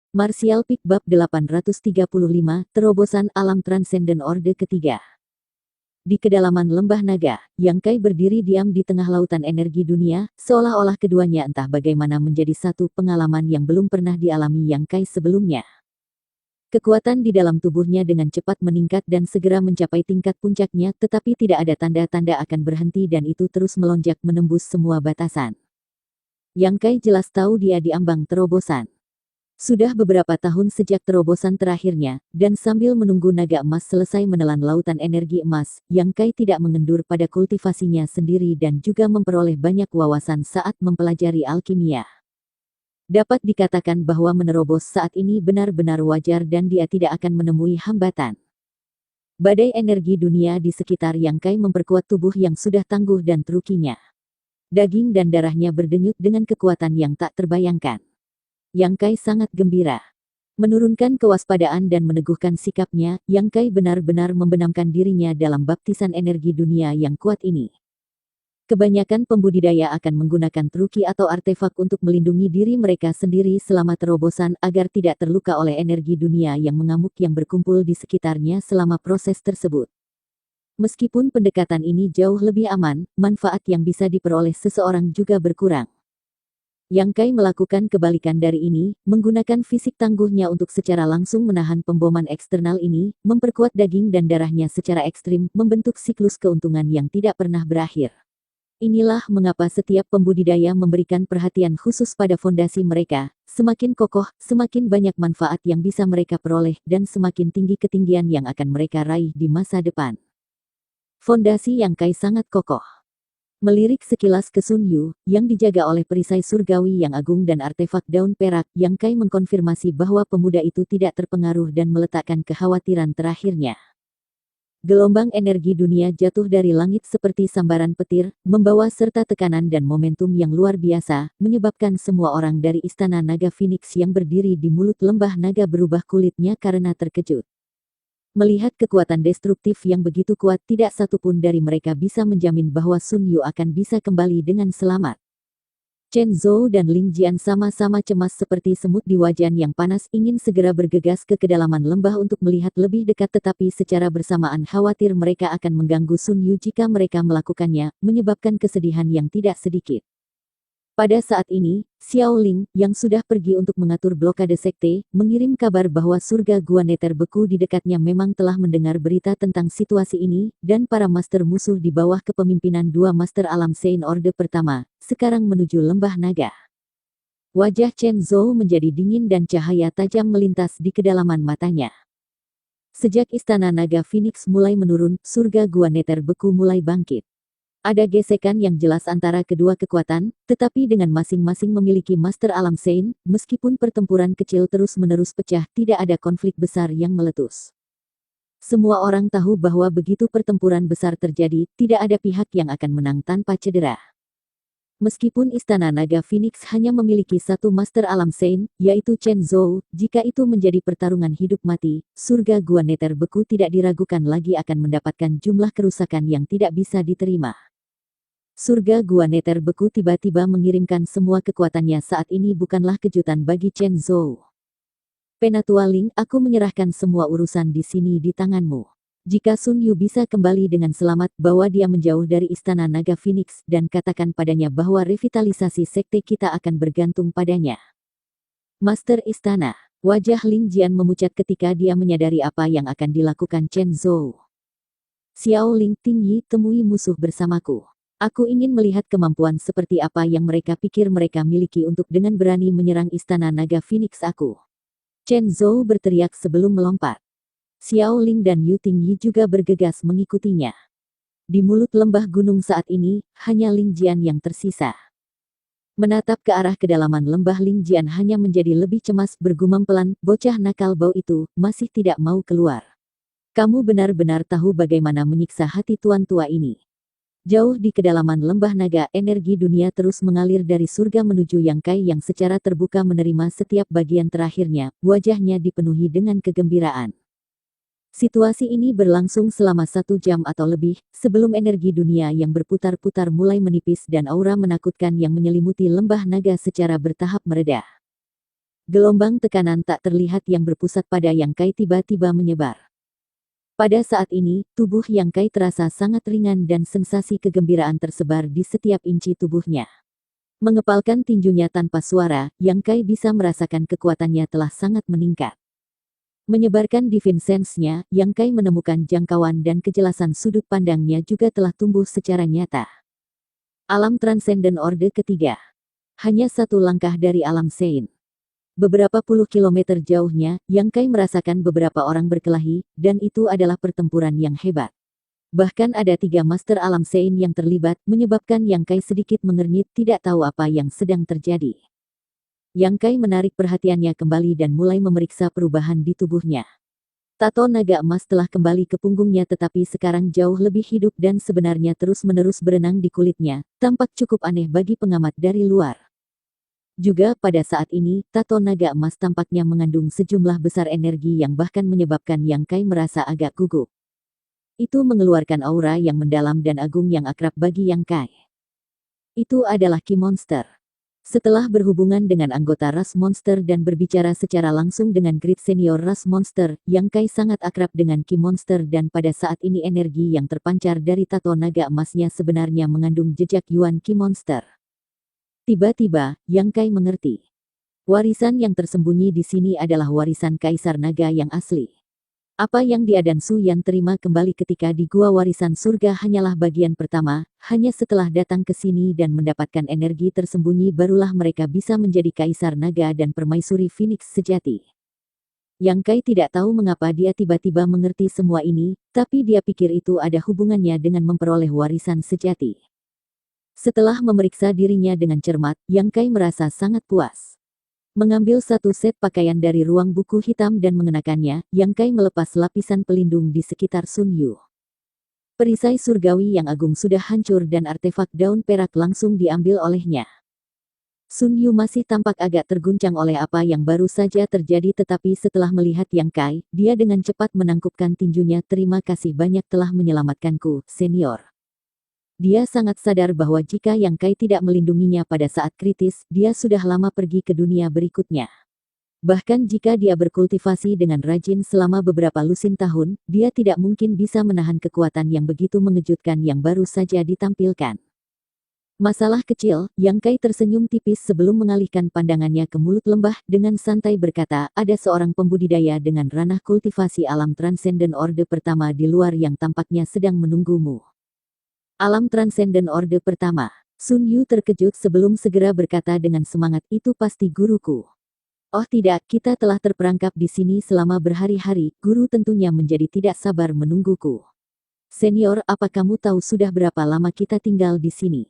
Martial Peak Bab 835, Terobosan Alam Transenden Orde Ketiga. Di kedalaman lembah naga, Yang Kai berdiri diam di tengah lautan energi dunia, seolah-olah keduanya entah bagaimana menjadi satu pengalaman yang belum pernah dialami Yang Kai sebelumnya. Kekuatan di dalam tubuhnya dengan cepat meningkat dan segera mencapai tingkat puncaknya, tetapi tidak ada tanda-tanda akan berhenti dan itu terus melonjak menembus semua batasan. Yang Kai jelas tahu dia diambang terobosan. Sudah beberapa tahun sejak terobosan terakhirnya, dan sambil menunggu naga emas selesai menelan lautan energi emas, Yang Kai tidak mengendur pada kultivasinya sendiri dan juga memperoleh banyak wawasan saat mempelajari alkimia. Dapat dikatakan bahwa menerobos saat ini benar-benar wajar dan dia tidak akan menemui hambatan. Badai energi dunia di sekitar Yang Kai memperkuat tubuh yang sudah tangguh dan trukinya. Daging dan darahnya berdenyut dengan kekuatan yang tak terbayangkan. Yang Kai sangat gembira. Menurunkan kewaspadaan dan meneguhkan sikapnya, Yang Kai benar-benar membenamkan dirinya dalam baptisan energi dunia yang kuat ini. Kebanyakan pembudidaya akan menggunakan truki atau artefak untuk melindungi diri mereka sendiri selama terobosan agar tidak terluka oleh energi dunia yang mengamuk yang berkumpul di sekitarnya selama proses tersebut. Meskipun pendekatan ini jauh lebih aman, manfaat yang bisa diperoleh seseorang juga berkurang. Yang Kai melakukan kebalikan dari ini, menggunakan fisik tangguhnya untuk secara langsung menahan pemboman eksternal ini, memperkuat daging dan darahnya secara ekstrim, membentuk siklus keuntungan yang tidak pernah berakhir. Inilah mengapa setiap pembudidaya memberikan perhatian khusus pada fondasi mereka. Semakin kokoh, semakin banyak manfaat yang bisa mereka peroleh, dan semakin tinggi ketinggian yang akan mereka raih di masa depan. Fondasi Yang Kai sangat kokoh. Melirik sekilas ke Sun Yu, yang dijaga oleh perisai surgawi yang agung dan artefak daun perak, Yang Kai mengkonfirmasi bahwa pemuda itu tidak terpengaruh dan meletakkan kekhawatiran terakhirnya. Gelombang energi dunia jatuh dari langit seperti sambaran petir, membawa serta tekanan dan momentum yang luar biasa, menyebabkan semua orang dari Istana Naga Phoenix yang berdiri di mulut lembah naga berubah kulitnya karena terkejut. Melihat kekuatan destruktif yang begitu kuat, tidak satupun dari mereka bisa menjamin bahwa Sun Yu akan bisa kembali dengan selamat. Chen Zhou dan Ling Jian sama-sama cemas seperti semut di wajan yang panas, ingin segera bergegas ke kedalaman lembah untuk melihat lebih dekat, tetapi secara bersamaan khawatir mereka akan mengganggu Sun Yu jika mereka melakukannya, menyebabkan kesedihan yang tidak sedikit. Pada saat ini, Xiao Ling, yang sudah pergi untuk mengatur blokade sekte, mengirim kabar bahwa surga Gua Neter beku di dekatnya memang telah mendengar berita tentang situasi ini, dan para master musuh di bawah kepemimpinan dua master alam Sein Orde pertama, sekarang menuju lembah naga. Wajah Chen Zhou menjadi dingin dan cahaya tajam melintas di kedalaman matanya. Sejak Istana Naga Phoenix mulai menurun, surga Gua Neter beku mulai bangkit. Ada gesekan yang jelas antara kedua kekuatan, tetapi dengan masing-masing memiliki master alam Sein, meskipun pertempuran kecil terus-menerus pecah, tidak ada konflik besar yang meletus. Semua orang tahu bahwa begitu pertempuran besar terjadi, tidak ada pihak yang akan menang tanpa cedera. Meskipun Istana Naga Phoenix hanya memiliki satu master alam Sein, yaitu Chen Zhou, jika itu menjadi pertarungan hidup mati, surga Gua Neter beku tidak diragukan lagi akan mendapatkan jumlah kerusakan yang tidak bisa diterima. Surga Gua Neter beku tiba-tiba mengirimkan semua kekuatannya saat ini bukanlah kejutan bagi Chen Zhou. Penatua Ling, aku menyerahkan semua urusan di sini di tanganmu. Jika Sun Yu bisa kembali dengan selamat, bawa dia menjauh dari Istana Naga Phoenix, dan katakan padanya bahwa revitalisasi sekte kita akan bergantung padanya. Master Istana. Wajah Ling Jian memucat ketika dia menyadari apa yang akan dilakukan Chen Zhou. Xiao Ling, Tingyi, temui musuh bersamaku. Aku ingin melihat kemampuan seperti apa yang mereka pikir mereka miliki untuk dengan berani menyerang Istana Naga Phoenix aku. Chen Zhou berteriak sebelum melompat. Xiao Ling dan Yu Tingyi juga bergegas mengikutinya. Di mulut lembah gunung saat ini, hanya Ling Jian yang tersisa. Menatap ke arah kedalaman lembah, Ling Jian hanya menjadi lebih cemas, bergumam pelan, bocah nakal bau itu, masih tidak mau keluar. Kamu benar-benar tahu bagaimana menyiksa hati tuan tua ini. Jauh di kedalaman lembah naga, energi dunia terus mengalir dari surga menuju Yang Kai yang secara terbuka menerima setiap bagian terakhirnya, wajahnya dipenuhi dengan kegembiraan. Situasi ini berlangsung selama 1 jam atau lebih, sebelum energi dunia yang berputar-putar mulai menipis dan aura menakutkan yang menyelimuti lembah naga secara bertahap mereda. Gelombang tekanan tak terlihat yang berpusat pada Yang Kai tiba-tiba menyebar. Pada saat ini, tubuh Yang Kai terasa sangat ringan dan sensasi kegembiraan tersebar di setiap inci tubuhnya. Mengepalkan tinjunya tanpa suara, Yang Kai bisa merasakan kekuatannya telah sangat meningkat. Menyebarkan divine sense-nya, Yang Kai menemukan jangkauan dan kejelasan sudut pandangnya juga telah tumbuh secara nyata. Alam Transcendent Orde ketiga. Hanya satu langkah dari alam Sein. Beberapa puluh kilometer jauhnya, Yang Kai merasakan beberapa orang berkelahi, dan itu adalah pertempuran yang hebat. Bahkan ada 3 master alam Sein yang terlibat, menyebabkan Yang Kai sedikit mengernyit tidak tahu apa yang sedang terjadi. Yang Kai menarik perhatiannya kembali dan mulai memeriksa perubahan di tubuhnya. Tato naga emas telah kembali ke punggungnya tetapi sekarang jauh lebih hidup dan sebenarnya terus-menerus berenang di kulitnya, tampak cukup aneh bagi pengamat dari luar. Juga pada saat ini, tato naga emas tampaknya mengandung sejumlah besar energi yang bahkan menyebabkan Yang Kai merasa agak gugup. Itu mengeluarkan aura yang mendalam dan agung yang akrab bagi Yang Kai. Itu adalah Ki Monster. Setelah berhubungan dengan anggota ras monster dan berbicara secara langsung dengan grid senior ras monster, Yang Kai sangat akrab dengan Ki Monster dan pada saat ini energi yang terpancar dari tato naga emasnya sebenarnya mengandung jejak Yuan Ki Monster. Tiba-tiba, Yang Kai mengerti. Warisan yang tersembunyi di sini adalah warisan Kaisar Naga yang asli. Apa yang dia dan Su Yan terima kembali ketika di Gua Warisan Surga hanyalah bagian pertama, hanya setelah datang ke sini dan mendapatkan energi tersembunyi barulah mereka bisa menjadi Kaisar Naga dan Permaisuri Phoenix sejati. Yang Kai tidak tahu mengapa dia tiba-tiba mengerti semua ini, tapi dia pikir itu ada hubungannya dengan memperoleh warisan sejati. Setelah memeriksa dirinya dengan cermat, Yang Kai merasa sangat puas. Mengambil satu set pakaian dari ruang buku hitam dan mengenakannya, Yang Kai melepas lapisan pelindung di sekitar Sun Yu. Perisai surgawi yang agung sudah hancur dan artefak daun perak langsung diambil olehnya. Sun Yu masih tampak agak terguncang oleh apa yang baru saja terjadi tetapi setelah melihat Yang Kai, dia dengan cepat menangkupkan tinjunya. Terima kasih banyak telah menyelamatkanku, senior. Dia sangat sadar bahwa jika Yang Kai tidak melindunginya pada saat kritis, dia sudah lama pergi ke dunia berikutnya. Bahkan jika dia berkultivasi dengan rajin selama beberapa lusin tahun, dia tidak mungkin bisa menahan kekuatan yang begitu mengejutkan yang baru saja ditampilkan. Masalah kecil, Yang Kai tersenyum tipis sebelum mengalihkan pandangannya ke mulut lembah, dengan santai berkata, ada seorang pembudidaya dengan ranah kultivasi alam Transcendent Orde pertama di luar yang tampaknya sedang menunggumu. Alam Transcendent Orde pertama. Sun Yu terkejut sebelum segera berkata dengan semangat, itu pasti guruku. Oh tidak, kita telah terperangkap di sini selama berhari-hari, guru tentunya menjadi tidak sabar menungguku. Senior, apa kamu tahu sudah berapa lama kita tinggal di sini?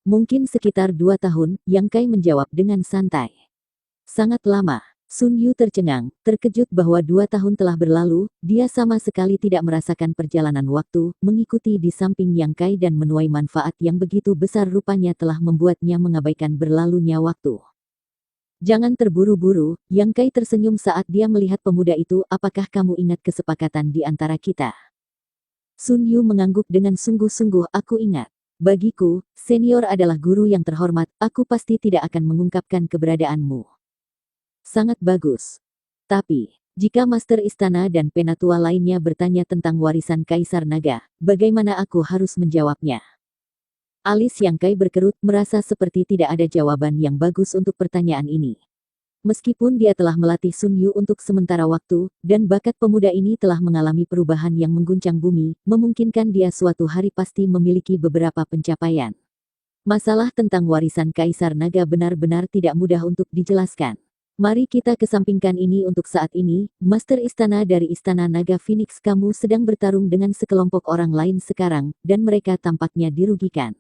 Mungkin sekitar 2 tahun, Yang Kai menjawab dengan santai. Sangat lama. Sun Yu tercengang, terkejut bahwa 2 tahun telah berlalu, dia sama sekali tidak merasakan perjalanan waktu, mengikuti di samping Yang Kai dan menuai manfaat yang begitu besar rupanya telah membuatnya mengabaikan berlalunya waktu. Jangan terburu-buru, Yang Kai tersenyum saat dia melihat pemuda itu, apakah kamu ingat kesepakatan di antara kita? Sun Yu mengangguk dengan sungguh-sungguh, aku ingat. Bagiku, senior adalah guru yang terhormat, aku pasti tidak akan mengungkapkan keberadaanmu. Sangat bagus. Tapi, jika Master Istana dan penatua lainnya bertanya tentang warisan Kaisar Naga, bagaimana aku harus menjawabnya? Alis Yang Kai berkerut, merasa seperti tidak ada jawaban yang bagus untuk pertanyaan ini. Meskipun dia telah melatih Sun Yu untuk sementara waktu, dan bakat pemuda ini telah mengalami perubahan yang mengguncang bumi, memungkinkan dia suatu hari pasti memiliki beberapa pencapaian. Masalah tentang warisan Kaisar Naga benar-benar tidak mudah untuk dijelaskan. Mari kita kesampingkan ini untuk saat ini, Master Istana dari Istana Naga Phoenix, kamu sedang bertarung dengan sekelompok orang lain sekarang, dan mereka tampaknya dirugikan.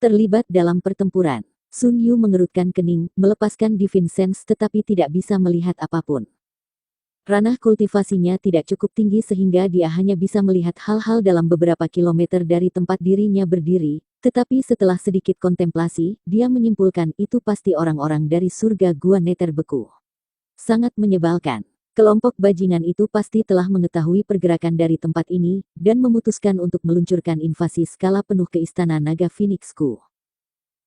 Terlibat dalam pertempuran. Sun Yu mengerutkan kening, melepaskan Divine Sense tetapi tidak bisa melihat apapun. Ranah kultivasinya tidak cukup tinggi sehingga dia hanya bisa melihat hal-hal dalam beberapa kilometer dari tempat dirinya berdiri, tetapi setelah sedikit kontemplasi, dia menyimpulkan itu pasti orang-orang dari surga Gua Nether beku. Sangat menyebalkan. Kelompok bajingan itu pasti telah mengetahui pergerakan dari tempat ini, dan memutuskan untuk meluncurkan invasi skala penuh ke Istana Naga Phoenixku.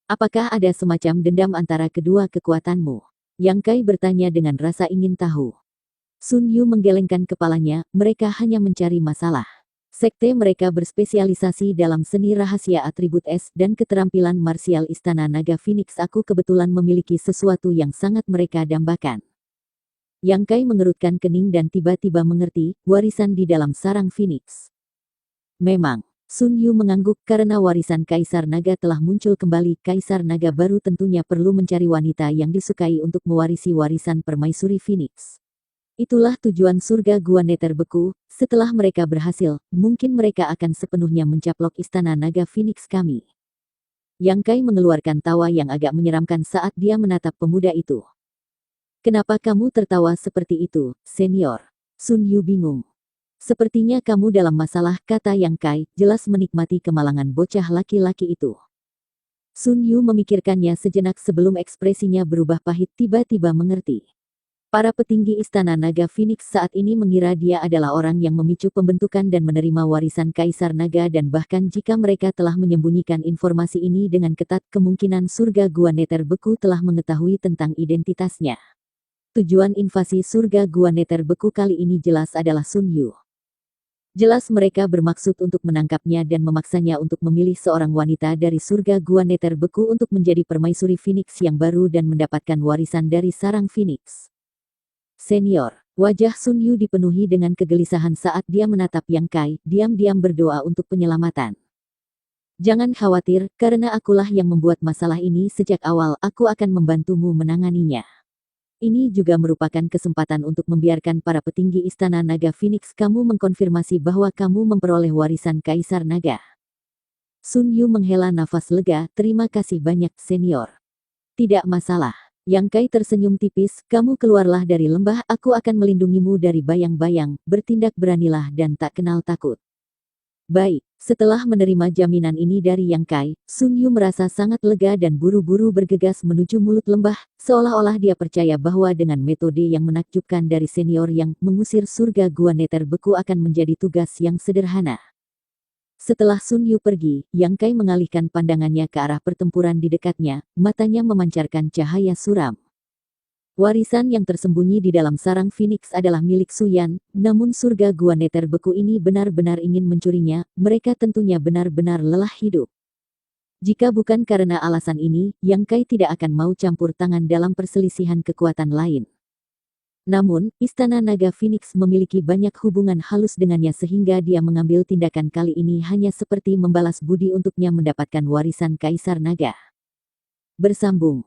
Apakah ada semacam dendam antara kedua kekuatanmu? Yang Kai bertanya dengan rasa ingin tahu. Sun Yu menggelengkan kepalanya, mereka hanya mencari masalah. Sekte mereka berspesialisasi dalam seni rahasia atribut es dan keterampilan marsial Istana Naga Phoenix. Aku kebetulan memiliki sesuatu yang sangat mereka dambakan. Yang Kai mengerutkan kening dan tiba-tiba mengerti, warisan di dalam sarang Phoenix. Memang. Sun Yu mengangguk karena warisan Kaisar Naga telah muncul kembali. Kaisar Naga baru tentunya perlu mencari wanita yang disukai untuk mewarisi warisan permaisuri Phoenix. Itulah tujuan surga Gua Nether Beku. Setelah mereka berhasil, mungkin mereka akan sepenuhnya mencaplok Istana Naga Phoenix kami. Yang Kai mengeluarkan tawa yang agak menyeramkan saat dia menatap pemuda itu. Kenapa kamu tertawa seperti itu, senior? Sun Yu bingung. Sepertinya kamu dalam masalah, kata Yang Kai, jelas menikmati kemalangan bocah laki-laki itu. Sun Yu memikirkannya sejenak sebelum ekspresinya berubah pahit, tiba-tiba mengerti. Para petinggi Istana Naga Phoenix saat ini mengira dia adalah orang yang memicu pembentukan dan menerima warisan Kaisar Naga, dan bahkan jika mereka telah menyembunyikan informasi ini dengan ketat, kemungkinan surga Gua Nether Beku telah mengetahui tentang identitasnya. Tujuan invasi surga Gua Nether Beku kali ini jelas adalah Sun Yu. Jelas mereka bermaksud untuk menangkapnya dan memaksanya untuk memilih seorang wanita dari surga Gua Nether Beku untuk menjadi permaisuri Phoenix yang baru dan mendapatkan warisan dari sarang Phoenix. Senior, wajah Sun Yu dipenuhi dengan kegelisahan saat dia menatap Yang Kai, diam-diam berdoa untuk penyelamatan. Jangan khawatir, karena akulah yang membuat masalah ini sejak awal. Aku akan membantumu menanganinya. Ini juga merupakan kesempatan untuk membiarkan para petinggi Istana Naga Phoenix kamu mengkonfirmasi bahwa kamu memperoleh warisan Kaisar Naga. Sun Yu menghela nafas lega, terima kasih banyak, senior. Tidak masalah. Yang Kai tersenyum tipis, kamu keluarlah dari lembah, aku akan melindungimu dari bayang-bayang, bertindak beranilah dan tak kenal takut. Baik, setelah menerima jaminan ini dari Yang Kai, Sun Yu merasa sangat lega dan buru-buru bergegas menuju mulut lembah, seolah-olah dia percaya bahwa dengan metode yang menakjubkan dari senior yang mengusir surga Gua Nether Beku akan menjadi tugas yang sederhana. Setelah Sun Yu pergi, Yang Kai mengalihkan pandangannya ke arah pertempuran di dekatnya, matanya memancarkan cahaya suram. Warisan yang tersembunyi di dalam sarang Phoenix adalah milik Su Yan, namun surga Gua Nether Beku ini benar-benar ingin mencurinya, mereka tentunya benar-benar lelah hidup. Jika bukan karena alasan ini, Yang Kai tidak akan mau campur tangan dalam perselisihan kekuatan lain. Namun, Istana Naga Phoenix memiliki banyak hubungan halus dengannya sehingga dia mengambil tindakan kali ini hanya seperti membalas budi untuknya mendapatkan warisan Kaisar Naga. Bersambung.